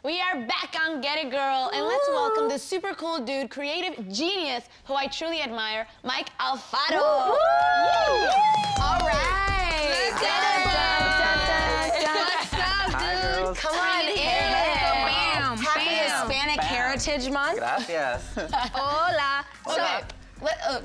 We are back on Get It Girl, and let's welcome this super cool dude, creative genius, who I truly admire, Mike Alfaro. All right. Let's get it, What's up, dude? Hi, girls. Come on in. Bam, Happy bam. Hispanic Heritage Month. Gracias. Hola. Okay,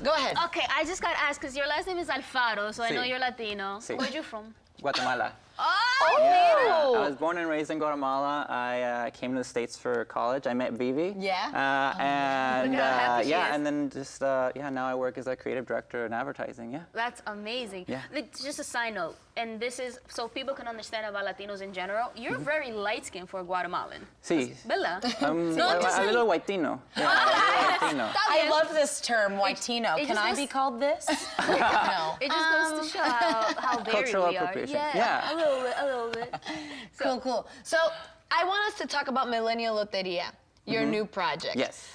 go ahead. Okay, I just got asked because your last name is Alfaro, so I Sí. know you're Latino. Sí. Where you from? Guatemala. Oh, I was born and raised in Guatemala. I came to the States for college. I met Vivi. Yeah? And Look how happy she is. and then just now I work as a creative director in advertising. Yeah. that's amazing. Yeah. Just a side note, and this is so people can understand about Latinos in general. You're very light-skinned for a Guatemalan. Sí. ¿Verdad? A little whitino. Yeah, a little whitino. I love this term, whitino. it Can just I goes- be called this? No. It just goes to show how varied Cultural we are. appropriation. Yeah, Yeah. a little bit. Cool, cool. So I want us to talk about Millennial Loteria, your new project. Yes.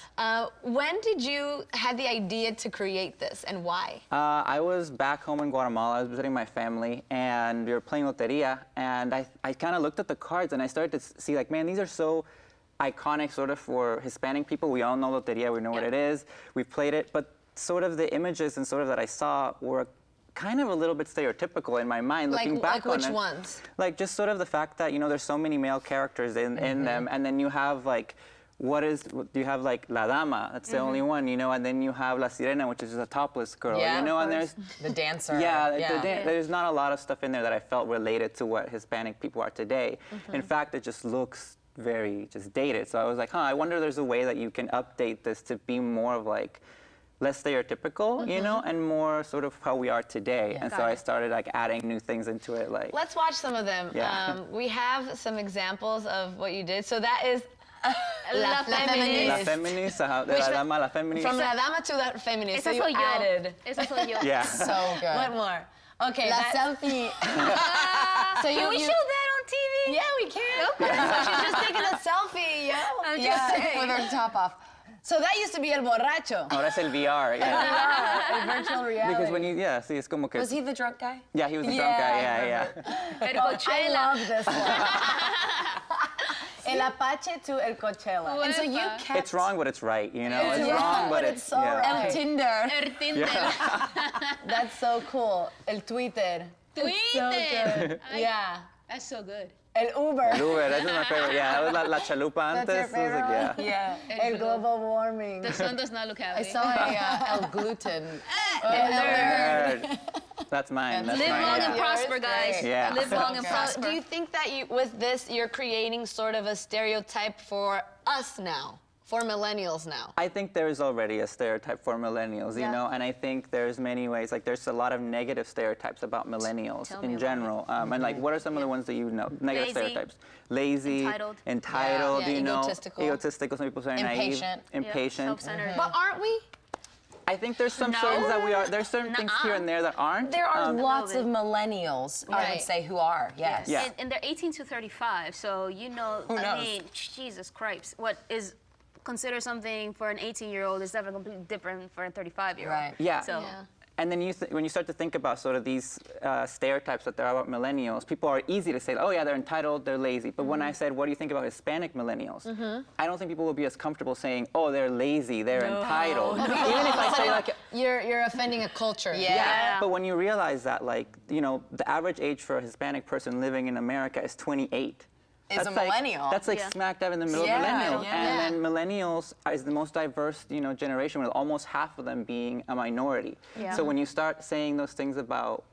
When did you have the idea to create this, and why? I was back home in Guatemala. I was visiting my family, and we were playing Loteria. And I kind of looked at the cards, and I started to see, like, man, these are so iconic sort of for Hispanic people. We all know Loteria. We know what it is. We've played it. But sort of the images and sort of that I saw were kind of a little bit stereotypical in my mind, looking back on it. Like which ones? Like just sort of the fact that, there's so many male characters in them, and then you have like, you have like La Dama, that's the only one, and then you have La Sirena, which is just a topless girl, Yeah, and there's, The dancer. there's not a lot of stuff in there that I felt related to what Hispanic people are today. In fact, it just looks very just dated. So I was like, I wonder if there's a way that you can update this to be more of like, less stereotypical, and more sort of how we are today. And so I started like adding new things into it, like. Let's watch some of them. Yeah. We have some examples of what you did. So that is La Feminist. La feminista, de la dama, la feminista. From La Dama to La Feminist. So Esa you soy yo. added. Esa soy yo. Yeah. So good. What more? Okay. La that- selfie. So Can we you- show that on TV? Yeah, we can. So she's just taking a selfie, yo. I'm just Yeah, saying. with her top off. So that used to be El Borracho. Ahora es el VR, yeah. Virtual reality. Because when you, sí, es como que. Was he the drunk guy? Yeah, he was the drunk guy, yeah. El I Coachella. love this one. El Apache to El Coachella. And so you Uepa. kept... It's wrong, but it's right, It's Yeah, wrong, but it's so right. El Tinder. El Tinder. That's so cool. El Twitter. It's so good. Yeah. That's so good. El Uber. Uber, that's my favorite. Yeah, that was la chalupa That's your antes. It was like, favorite yeah. one? El global warming. The sun does not look happy. I saw a El gluten. Nerd. That's mine. That's Live mine, long yeah. and prosper, guys. Yeah. Live long and So prosper. do you think that with this, you're creating sort of a stereotype for us now? For millennials now? I think there's already a stereotype for millennials, and I think there's many ways, like there's a lot of negative stereotypes about millennials Tell me in about general. And like, what are some of the ones that you know? Negative Lazy. stereotypes. Lazy. Entitled. Yeah, Egotistical. egotistical. Egotistical, some people say naive. Impatient. Impatient. Self-centered. But aren't we? I think there's some certain that we are, there's certain things here and there that aren't. There are lots bit. of millennials, I would Right. say, who are, yes. Yeah. And they're 18 to 35, so Who I knows? mean, Jesus Christ, what is considered something for an 18-year-old is definitely completely different for a 35-year-old. Right. Yeah. So, Yeah. And then when you start to think about sort of these stereotypes that there are about millennials, people are easy to say, oh yeah, they're entitled, they're lazy. But when I said, what do you think about Hispanic millennials? I don't think people will be as comfortable saying, oh, they're lazy, they're entitled. Even if I say like, You're offending a culture. Yeah. but when you realize that, like, the average age for a Hispanic person living in America is 28. Is That's a like- millennial. That's like Yeah. smack dab in the middle Yeah, of millennials. yeah. And then millennials is the most diverse, generation, with almost half of them being a minority. Yeah. So when you start saying those things about,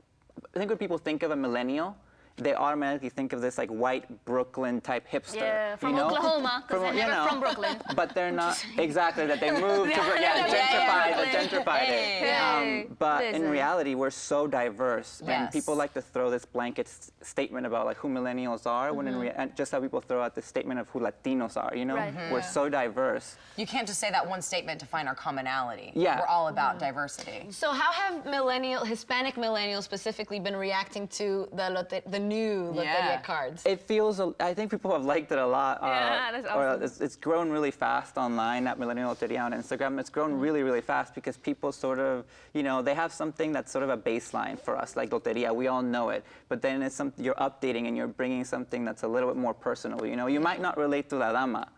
I think when people think of a millennial, they automatically think of this like white Brooklyn type hipster. yeah, from you know? Oklahoma, because they're never from Brooklyn. But they're not exactly that they moved to gentrified, they gentrified it. Hey, But in listen. reality, we're so diverse, and Yes. people like to throw this blanket statement about like who millennials are, when and just how people throw out the statement of who Latinos are. Right. We're so diverse. You can't just say that one statement to find our commonality. Yeah. We're all about diversity. So how have Hispanic millennials specifically been reacting to the new Loteria Yeah. cards? It feels, I think people have liked it a lot. Yeah, that's awesome. It's grown really fast online at Millennial Loteria on Instagram. It's grown really, really fast because people sort of, you know, they have something that's sort of a baseline for us, like Loteria. We all know it. But then it's something you're updating and you're bringing something that's a little bit more personal. You know, you might not relate to La Dama.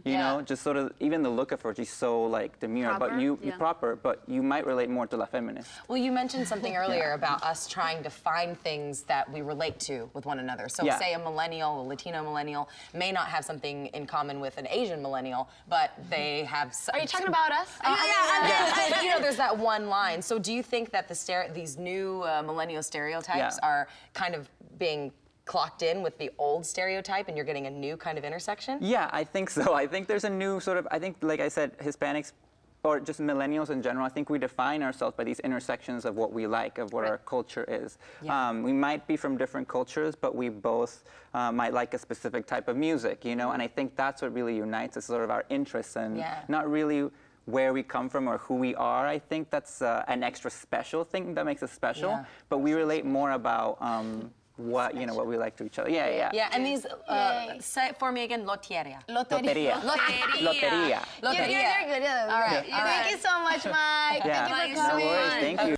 You know, just sort of, even the look of her, she's so like demure, but Proper, you yeah. proper, but you might relate more to La Feminist. Well, you mentioned something earlier about us trying to find things that we relate to with one another. So Yeah. say a millennial, a Latino millennial, may not have something in common with an Asian millennial, but they have... Are you talking about us? Yeah, you know, there's that one line. So do you think that these new millennial stereotypes Yeah. are kind of being clocked in with the old stereotype and you're getting a new kind of intersection? Yeah, I think so. I think there's a new sort of, I think, like I said, Hispanics, or just millennials in general, I think we define ourselves by these intersections of what we like, of what our culture is. Yeah. We might be from different cultures, but we both might like a specific type of music, you know? And I think that's what really unites us, sort of our interests, and not really where we come from or who we are. I think that's an extra special thing that makes us special, but we relate more about what we like to each other. Yeah, and these, say it for me again, Loteria. Loteria. Loteria. You're good. All right. Thank you so much, Mike. Yeah. Thank you for No coming. worries. Thank you.